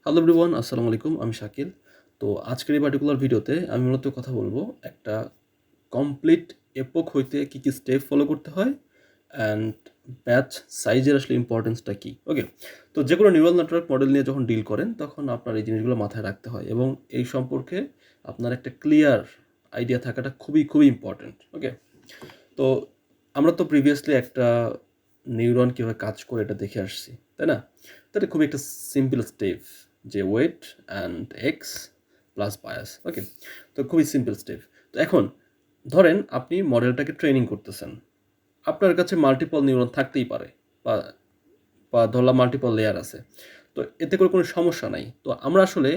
Hello everyone, আসসালামু আলাইকুম। আমি শাকিল। তো আজকের এই পার্টিকুলার ভিডিওতে আমি মূলত কথা বলবো একটা কমপ্লিট এপক হইতে কী, কী স্টেপ ফলো করতে হয় অ্যান্ড ব্যাচ সাইজের আসলে ইম্পর্টেন্সটা কী। ওকে, তো যে কোনো নিউরাল নেটওয়ার্ক মডেল নিয়ে যখন ডিল করেন তখন আপনার এই জিনিসগুলো মাথায় রাখতে হয় এবং এই সম্পর্কে আপনার একটা ক্লিয়ার আইডিয়া থাকাটা খুবই খুবই ইম্পর্টেন্ট। ওকে, তো আমরা তো প্রিভিয়াসলি একটা নিউরন কীভাবে কাজ করে এটা দেখে আসছি, তাই না? তো এটা খুবই একটা সিম্পল স্টেপ, যে weight and x plus bias. Okay, তো খুবই সিম্পল স্টেপ। তো এখন ধরেন আপনি মডেলটাকে ট্রেনিং করতেছেন, আপনার কাছে মাল্টিপল নিউরন থাকতেই পারে, বা বা ধরলাম মাল্টিপল লেয়ার আছে, তো এতে করে কোনো সমস্যা নাই। তো আমরা আসলে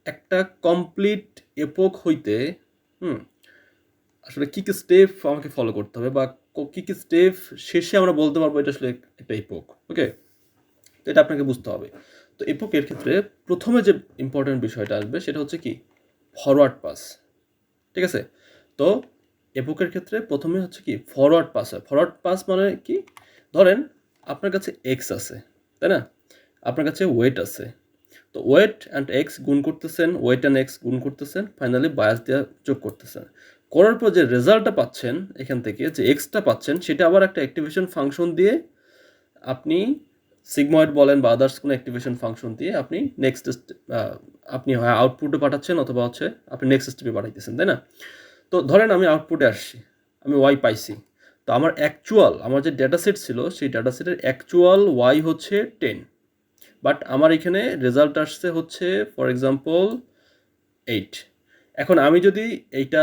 একটা কমপ্লিট এপক হইতে আসলে কী কী স্টেপ আমাকে ফলো করতে হবে, বা কী কী স্টেপ শেষে আমরা বলতে পারবো এটা আসলে একটা এপক। ওকে, তো এটা আপনাকে বুঝতে হবে। তো এপকের ক্ষেত্রে প্রথমে যে ইম্পর্টেন্ট বিষয়টা আসবে সেটা হচ্ছে কি, ফরওয়ার্ড পাস। ঠিক আছে, তো এপকের ক্ষেত্রে প্রথমে হচ্ছে কি ফরওয়ার্ড পাস হয়। ফরওয়ার্ড পাস মানে কি, ধরেন আপনার কাছে এক্স আছে, তাই না? আপনার কাছে ওয়েট আছে, তো ওয়েট অ্যান্ড এক্স গুণ করতেছেন, ওয়েট অ্যান্ড এক্স গুণ করতেছেন, ফাইনালি বায়াস দিয়ে যোগ করতেছেন। করার পর যে রেজাল্টটা পাচ্ছেন এখান থেকে, যে এক্সটা পাচ্ছেন, সেটা আবার একটা অ্যাক্টিভেশন ফাংশন দিয়ে আপনি সিগময়েড বলেন বা আদার্স কোনো অ্যাক্টিভেশন ফাংশন দিয়ে আপনি নেক্সট আপনি হয় আউটপুটে পাঠাচ্ছেন অথবা হচ্ছে আপনি নেক্সট স্টেপে পাঠাইতেছেন, তাই না? তো ধরেন আমি আউটপুটে আসছি, আমি ওয়াই পাইছি। তো আমার যে ডেটা সেট ছিল সেই ডেটা সেটের অ্যাকচুয়াল ওয়াই হচ্ছে 10, বাট আমার এখানে রেজাল্ট আসছে হচ্ছে ফর এক্সাম্পল 8। এখন আমি যদি এইটা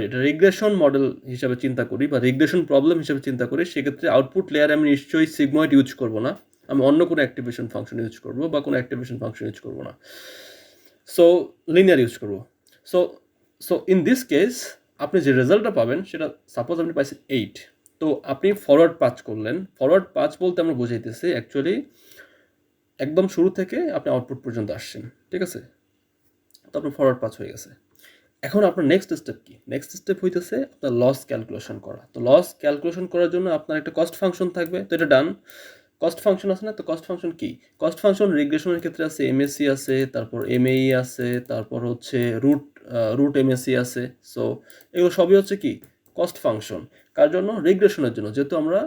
এটা রিগ্রেশন মডেল হিসাবে চিন্তা করি বা রিগ্রেশন প্রবলেম হিসাবে চিন্তা করি, সেক্ষেত্রে আউটপুট লেয়ারে আমি নিশ্চয়ই সিগময়েড ইউজ করব না, আমি অন্য কোনো অ্যাক্টিভেশন ফাংশন ইউজ করব বা কোনো অ্যাক্টিভেশন ফাংশন ইউজ করব না, সো লিনিয়ার ইউজ করব। So so in this case আপনি যে রেজাল্টটা পাবেন সেটা, সাপোজ আপনি পাইছেন 8, তো আপনি ফরওয়ার্ড পাঁচ করলেন। ফরওয়ার্ড পাঁচ বলতে আমরা বুঝাইতেছি অ্যাকচুয়ালি একদম শুরু থেকে আপনি আউটপুট পর্যন্ত আসছেন, ঠিক আছে? তো আপনার ফরওয়ার্ড পাঁচ হয়ে গেছে। এখন আপনার নেক্সট স্টেপ কি? নেক্সট স্টেপ হইতেছে আপনার লস ক্যালকুলেশন করা। তো লস ক্যালকুলেশন করার জন্য আপনার একটা কস্ট ফাংশন থাকবে, তো এটা ডান। কস্ট ফাংশন আছে না? তো কস্ট ফাংশন কি? কস্ট ফাংশন রিগ্রেশনের ক্ষেত্রে আছে এমএসসি আছে, তারপর এমএই আছে, তারপর হচ্ছে রুট এমএসসি আছে। সো এগুলো সবই হচ্ছে কি কস্ট ফাংশন। কার জন্য? রিগ্রেশনের জন্য, যেহেতু আমরা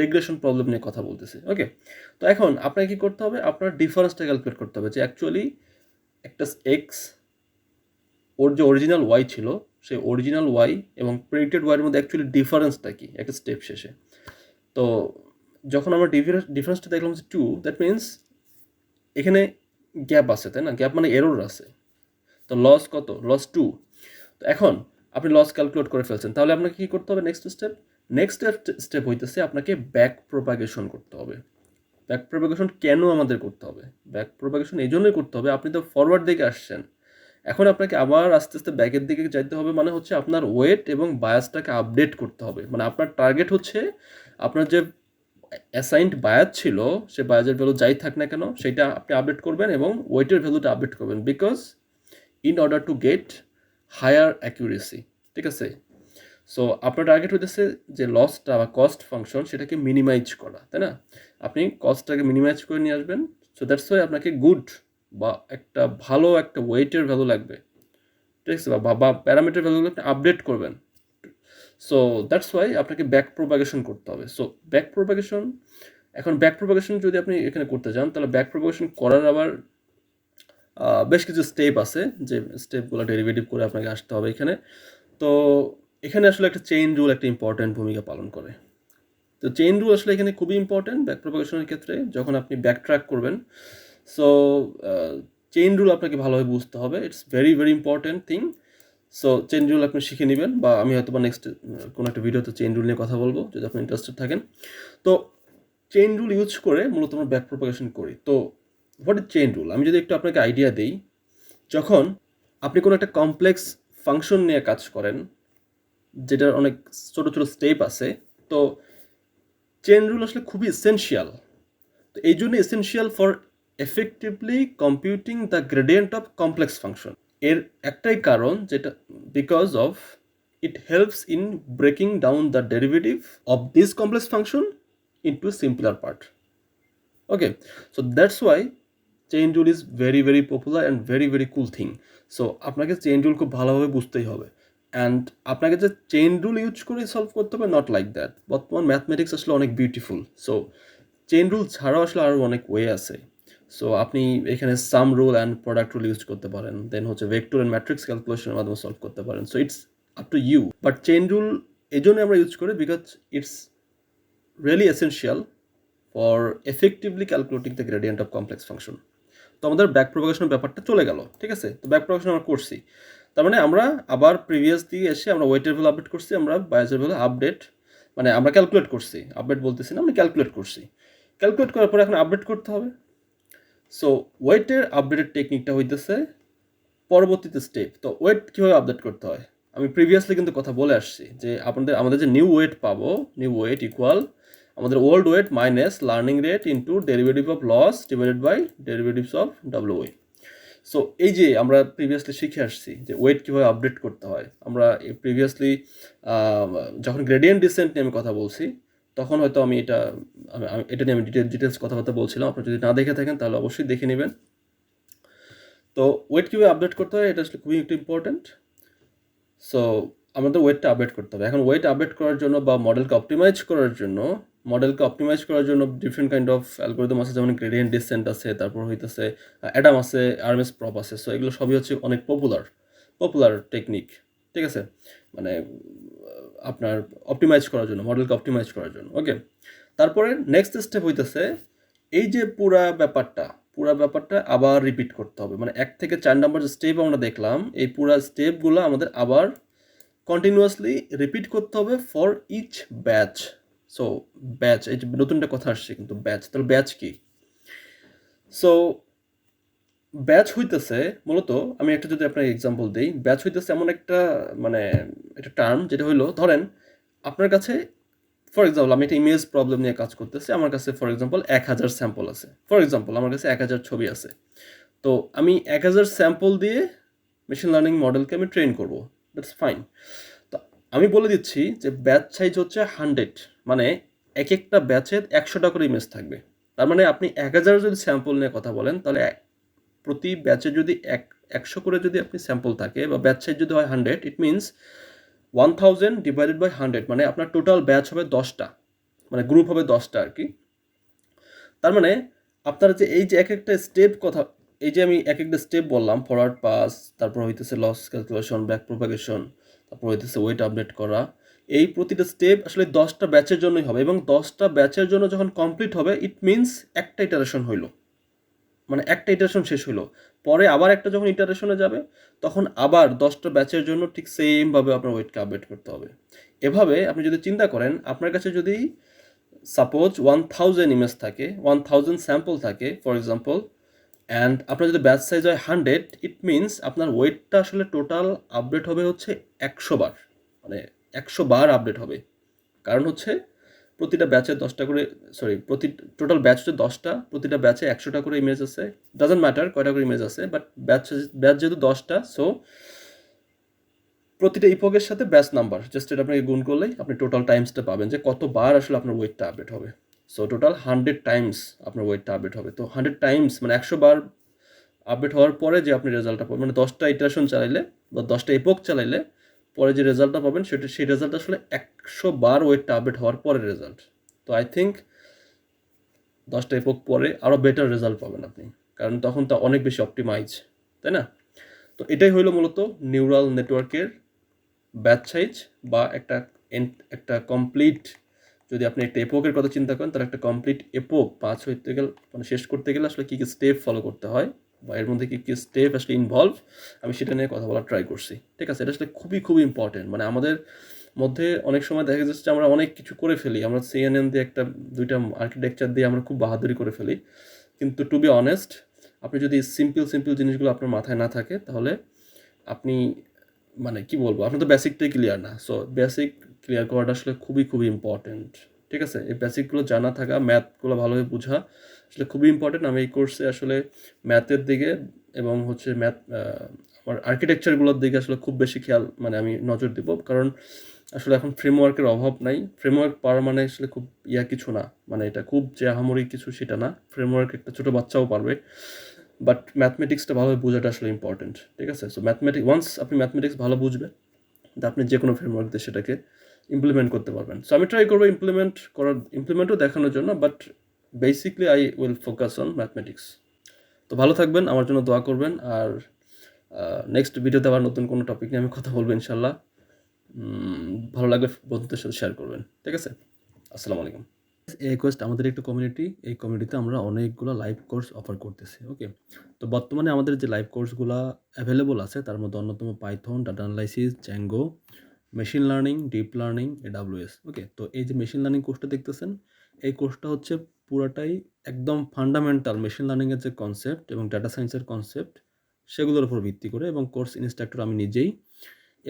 রিগ্রেশন প্রবলেম নিয়ে কথা বলতেছি। ওকে, তো এখন আপনাকে কি করতে হবে? আপনার ডিফারেন্সটা ক্যালকুলেট করতে হবে, যে অ্যাকচুয়ালি একটা এক্স, ওর যে অরিজিনাল ওয়াই ছিল, সেই অরিজিনাল ওয়াই এবং প্রেডিক্টেড ওয়াইয়ের মধ্যে অ্যাকচুয়ালি ডিফারেন্সটা কি একটা স্টেপ শেষে। তো যখন আমরা ডিফারেন্সটা দেখলাম যে 2, দ্যাট মিনস এখানে গ্যাপ আছে, তাই না? গ্যাপ মানে এরর আছে। তো লস কত? লস 2। তো এখন আপনি লস ক্যালকুলেট করে ফেলছেন, তাহলে আপনাকে কী করতে হবে? নেক্সট স্টেপ হইতেছে আপনাকে ব্যাক প্রোপাগেশন করতে হবে। ব্যাক প্রোপাগেশন কেন আমাদের করতে হবে? ব্যাক প্রোপাগেশন এই জন্যই করতে হবে, আপনি তো ফরওয়ার্ড দিকে আসছেন, এখন আপনাকে আবার আস্তে আস্তে ব্যাকের দিকে যাইতে হবে। মানে হচ্ছে আপনার ওয়েট এবং বায়াসটাকে আপডেট করতে হবে। মানে আপনার টার্গেট হচ্ছে আপনার যে অ্যাসাইন্ড বায়াস ছিল, সে বায়াসের ভ্যালু যাই থাক না কেন সেটা আপনি আপডেট করবেন এবং ওয়েটের ভ্যালুটা আপডেট করবেন, because in order to get higher accuracy. ঠিক আছে, সো আপনার টার্গেট হইতেছে যে লসটা বা কস্ট ফাংশন সেটাকে মিনিমাইজ করা, তাই না? আপনি কস্টটাকে মিনিমাইজ করে নিয়ে আসবেন। সো দ্যাটস ওয়াই আপনাকে গুড বা একটা ভালো একটা ওয়েটের ভ্যালু লাগবে, ঠিক আছে, বা প্যারামিটার ভ্যালুগুলো আপনি আপডেট করবেন। সো দ্যাটস ওয়াই আপনাকে ব্যাক প্রোপাগেশন করতে হবে। সো ব্যাক প্রোপাগেশন, এখন ব্যাক প্রোপাগেশন যদি আপনি এখানে করতে চান, তাহলে ব্যাক প্রোপাগেশন করার আবার বেশ কিছু স্টেপ আছে, যে স্টেপগুলো ডেরিভেটিভ করে আপনাকে আসতে হবে এখানে। তো এখানে আসলে একটা চেইন রুল একটা ইম্পর্ট্যান্ট ভূমিকা পালন করে। তো চেইন রুল আসলে এখানে খুবই ইম্পর্ট্যান্ট ব্যাক প্রোপাগেশনের ক্ষেত্রে, যখন আপনি ব্যাক ট্র্যাক করবেন। সো চেইন রুল আপনাকে ভালোভাবে বুঝতে হবে, it's very very important thing. So chain rule আপনি শিখে নেবেন, বা আমি হয়তো বা নেক্সট কোনো একটা ভিডিওতে চেইন রুল নিয়ে কথা বলবো যদি আপনি ইন্টারেস্টেড থাকেন। তো চেইন রুল ইউজ করে মূলত আমরা ব্যাক প্রোপাগেশন করি। তো হোয়াট ইজ চেইন রুল? আমি যদি একটু আপনাকে আইডিয়া দিই, যখন আপনি কোনো একটা কমপ্লেক্স ফাংশন নিয়ে কাজ করেন, যেটার অনেক ছোটো ছোটো স্টেপ আছে, তো চেইন রুল আসলে খুবই এসেনশিয়াল। তো এই জন্য essential for effectively computing the gradient of complex function. এর একটাই কারণ, যেটা because of it helps in breaking down the derivative of this complex function into simpler part. Okay, so that's why chain rule is very very popular and very very cool thing. So আপনাকে chain rule খুব ভালোভাবে বুঝতেই হবে, and আপনাকে যে chain rule use করে solve করতে হবে নট লাইক দ্যাট। বর্তমান ম্যাথমেটিক্স আসলে অনেক বিউটিফুল। সো চেইন রুল ছাড়াও আসলে আরও অনেক ওয়ে আছে। সো আপনি এখানে sum rule and product rule use করতে পারেন, দেন হচ্ছে ভেক্টর অ্যান্ড ম্যাট্রিক্স ক্যালকুলেশনের মাধ্যমে সলভ করতে পারেন। So it's up to you, but chain rule এই জন্য আমরা ইউজ করি because it's really essential for effectively calculating the gradient of complex function. তো আমাদের ব্যাক প্রোপাগেশনের ব্যাপারটা চলে গেল, ঠিক আছে। তো ব্যাক প্রোপাগেশন আমরা করছি, তার মানে আমরা আবার প্রিভিয়াস দিকে এসে আমরা ওয়েটের ভ্যালু আপডেট করছি, আমরা বায়াসের ভ্যালু আপডেট মানে আমরা ক্যালকুলেট করছি, আপডেট বলতেছি না, আমরা ক্যালকুলেট করছি। ক্যালকুলেট করার পরে এখন আপডেট করতে হবে। সো ওয়েটের আপডেটের টেকনিকটা হইতেছে পরবর্তীতে স্টেপ। তো ওয়েট কীভাবে আপডেট করতে হয় আমি প্রিভিয়াসলি কিন্তু কথা বলে আসছি, যে আমাদের যে নিউ ওয়েট পাবো, নিউ ওয়েট ইকুয়াল আমাদের old weight minus learning rate into derivative of loss divided by derivatives of W ওয়ে। সো এই যে আমরা প্রিভিয়াসলি শিখে আসছি যে ওয়েট কীভাবে আপডেট করতে হয়। আমরা প্রিভিয়াসলি যখন গ্রেডিয়েন্ট ডিসেন্ট নিয়ে আমি কথা বলছি, তখন হয়তো আমি এটা নিয়ে আমি ডিটেলস কথাবার্তা বলছিলাম। আপনারা যদি না দেখে থাকেন তাহলে অবশ্যই দেখে নেবেন। তো ওয়েট কীভাবে আপডেট করতে হয় এটা আসলে খুবই একটু ইম্পর্ট্যান্ট। সো আমাদের ওয়েটটা আপডেট করতে হবে। এখন ওয়েট আপডেট করার জন্য বা মডেলকে অপটিমাইজ করার জন্য ডিফারেন্ট কাইন্ড অফ অ্যালগরিদম আছে, যেমন গ্রেডিয়েন্ট ডিসেন্ট আছে, তারপর হইতেছে অ্যাডাম আছে, আরএমএস প্রপ আছে। সো এগুলো সবই হচ্ছে অনেক পপুলার টেকনিক, ঠিক আছে, মানে আপনার অপটিমাইজ করার জন্য, মডেলকে অপটিমাইজ করার জন্য। ওকে, তারপরে নেক্সট স্টেপ হইতেছে এই যে পুরা ব্যাপারটা আবার রিপিট করতে হবে। মানে 1 থেকে 4 নাম্বার যে স্টেপ আমরা দেখলাম, এই পুরা স্টেপগুলো আমাদের আবার কন্টিনিউয়াসলি রিপিট করতে হবে for each batch. So batch, এই যে নতুন একটা কথা আসছে কিন্তু ব্যাচ, তাহলে ব্যাচ কি? সো ব্যাচ হইতেছে মূলত, আমি একটা যদি আপনার এক্সাম্পল দিই, ব্যাচ হইতেছে এমন একটা মানে একটা টার্ম যেটা হইলো, ধরেন আপনার কাছে ফর এক্সাম্পল আমি একটা ইমেজ প্রবলেম নিয়ে কাজ করতেছি, আমার কাছে ফর এক্সাম্পল 1000 স্যাম্পল আছে, ফর এক্সাম্পল আমার কাছে 1000 ছবি আছে। তো আমি 1000 স্যাম্পল দিয়ে মেশিন লার্নিং মডেলকে আমি ট্রেন করবো, দ্যাটস ফাইন। তো আমি বলে দিচ্ছি যে ব্যাচ সাইজ হচ্ছে 100, মানে এক একটা ব্যাচের 100টা করে ইমেজ থাকবে। তার মানে আপনি 1000 যদি স্যাম্পল নিয়ে কথা বলেন, তাহলে প্রতি ব্যাচে যদি 100 করে যদি আপনি স্যাম্পল থাকে বা ব্যাচ সাইজ যদি হয় 100, ইট মিনস 1000 ডিভাইডেড বাই 100, মানে আপনার টোটাল ব্যাচ হবে 10টা, মানে গ্রুপ হবে 10টা আর কি। তার মানে আপনার যে এই যে এক একটা স্টেপ কথা, এই যে আমি এক একটা স্টেপ বললাম, ফরওয়ার্ড পাস, তারপর হইতেছে লস ক্যালকুলেশন, ব্যাক প্রোপাগেশন, তারপর হইতেছে ওয়েট আপডেট করা, এই প্রতিটা স্টেপ আসলে 10টা ব্যাচের জন্যই হবে, এবং 10টা ব্যাচের জন্য যখন কমপ্লিট হবে ইট মিনস একটা ইটারেশন হইলো, মানে একটা ইটারেশন শেষ হইলো। পরে আবার একটা যখন ইটারেশনে যাবে, তখন আবার 10টা ব্যাচের জন্য ঠিক সেমভাবে আপনার ওয়েটকে আপডেট করতে হবে। এভাবে আপনি যদি চিন্তা করেন, আপনার কাছে যদি সাপোজ 1000 ইমেজ থাকে, 1000 স্যাম্পল থাকে ফর এক্সাম্পল, অ্যান্ড আপনার যদি ব্যাচ সাইজ হয় 100, ইট মিনস আপনার ওয়েটটা আসলে টোটাল আপডেট হবে হচ্ছে 100 বার, মানে 100 বার আপডেট হবে। কারণ হচ্ছে প্রতিটা ব্যাচে 10টা করে, টোটাল ব্যাচ হচ্ছে 10টা, প্রতিটা ব্যাচে 100টা করে ইমেজ আছে, ডাজন্ট ম্যাটার কয়টা করে ইমেজ আছে, বাট ব্যাচ যেহেতু 10টা, সো প্রতিটা ইপকের সাথে ব্যাচ নাম্বার জাস্ট এটা আপনাকে গুণ করলেই আপনি টোটাল টাইমসটা পাবেন যে কতবার আসলে আপনার ওয়েটটা আপডেট হবে। সো টোটাল 100 টাইমস আপনার ওয়েটটা আপডেট হবে। তো 100 টাইমস মানে 100 বার আপডেট হওয়ার পরে যে আপনি রেজাল্টটা পাবেন, মানে 10টা ইটারেশন চালাইলে বা 10টা ইপক চালাইলে পরে যে রেজাল্টটা পাবেন সেই রেজাল্ট আসলে 100 বার ওয়েটটা আপডেট হওয়ার পরের রেজাল্ট। তো আই থিঙ্ক 10টা ইপক পরে আরও বেটার রেজাল্ট পাবেন আপনি, কারণ তখন তা অনেক বেশি অপটিমাইজ, তাই না? তো এটাই হইলো মূলত নিউরাল নেটওয়ার্কের ব্যাচ সাইজ, বা একটা কমপ্লিট, যদি আপনি একটা এপোকের কথা চিন্তা করেন, তাহলে একটা কমপ্লিট এপোক পাস হইতে গেলে, মানে শেষ করতে গেলে আসলে কী কী স্টেপ ফলো করতে হয়, বা এর মধ্যে কী কী স্টেপ আসলে ইনভলভ, আমি সেটা নিয়ে কথা বলার ট্রাই করছি, ঠিক আছে। এটা আসলে খুবই ইম্পর্টেন্ট। মানে আমাদের মধ্যে অনেক সময় দেখা যাচ্ছে আমরা অনেক কিছু করে ফেলি, আমরা CNN দিয়ে দুইটা আর্কিটেকচার দিয়ে আমরা খুব বাহাদুরি করে ফেলি, কিন্তু টু বি অনেস্ট, আপনি যদি সিম্পল জিনিসগুলো আপনার মাথায় না থাকে, তাহলে আপনি মানে কি বলবো, আপনার তো বেসিকটাই ক্লিয়ার না। সো বেসিক ক্লিয়ার করাটা আসলে খুবই ইম্পর্টেন্ট, ঠিক আছে। এই বেসিকগুলো জানা থাকা, ম্যাথগুলো ভালোভাবে বোঝা আসলে খুবই ইম্পর্টেন্ট। আমি এই কোর্সে আসলে ম্যাথের দিকে এবং হচ্ছে আমার আর্কিটেকচারগুলোর দিকে আসলে খুব বেশি খেয়াল, মানে আমি নজর দিব, কারণ আসলে এখন ফ্রেমওয়ার্কের অভাব নাই। ফ্রেমওয়ার্ক পাওয়ার মানে আসলে খুব কিছু না, মানে এটা খুব যে আহামরি কিছু সেটা না। ফ্রেমওয়ার্ক একটা ছোটো বাচ্চাও পারবে। বাট ম্যাথমেটিক্সটা ভালোভাবে বোঝাটা আসলে ইম্পর্টেন্ট, ঠিক আছে? সো ওয়ান্স আপনি ম্যাথমেটিক্স ভালো বুঝবেন, তো আপনি যে কোনো ফ্রেমওয়ার্ক দিয়ে সেটাকে ইমপ্লিমেন্ট করতে পারবেন। সো আমি ট্রাই করবো ইমপ্লিমেন্টও দেখানোর জন্য, but basically I will focus on mathematics. তো ভালো থাকবেন, আমার জন্য দোয়া করবেন, আর নেক্সট ভিডিওতে আবার নতুন কোনো টপিক নিয়ে আমি কথা বলবো ইনশাল্লাহ। ভালো লাগলে বন্ধুদের সাথে শেয়ার করবেন, ঠিক আছে? আসসালামু আলাইকুম। এই কোয়েস্ট আমাদের একটা কমিউনিটি, এই কমিউনিটিতে আমরা অনেকগুলো লাইভ কোর্স অফার করতেছি, ওকে? তো বর্তমানে আমাদের যে লাইভ কোর্সগুলো অ্যাভেলেবল আছে তার মধ্যে অন্যতম Python, data analysis, Django, machine learning, deep learning, AWS, okay? তো এই যে মেশিন লার্নিং কোর্সটা দেখতেছেন, এই কোর্সটা হচ্ছে পুরাটাই একদম ফান্ডামেন্টাল মেশিন লার্নিংয়ের যে কনসেপ্ট এবং ডাটা সায়েন্সের কনসেপ্ট সেগুলোর উপর ভিত্তি করে, এবং কোর্স ইনস্ট্রাক্টর আমি নিজেই।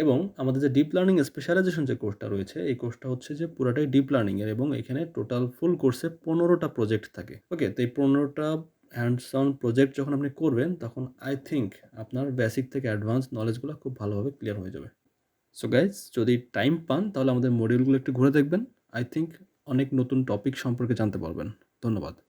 এবং আমাদের যে ডিপ লার্নিং স্পেশালাইজেশন যে কোর্সটা রয়েছে, এই কোর্সটা হচ্ছে যে পুরাটাই ডিপ লার্নিংয়ের, এবং এখানে টোটাল ফুল কোর্সে 15টা প্রজেক্ট থাকে, ওকে? তো এই 15টা হ্যান্ডস অন প্রজেক্ট যখন আপনি করবেন তখন আই থিঙ্ক আপনার বেসিক থেকে অ্যাডভান্স নলেজগুলো খুব ভালোভাবে ক্লিয়ার হয়ে যাবে। সো গাইজ, যদি টাইম পান তাহলে আমাদের মডিউলগুলো একটু ঘুরে দেখবেন। আই থিঙ্ক অনেক নতুন টপিক সম্পর্কে জানতে পারবেন। ধন্যবাদ।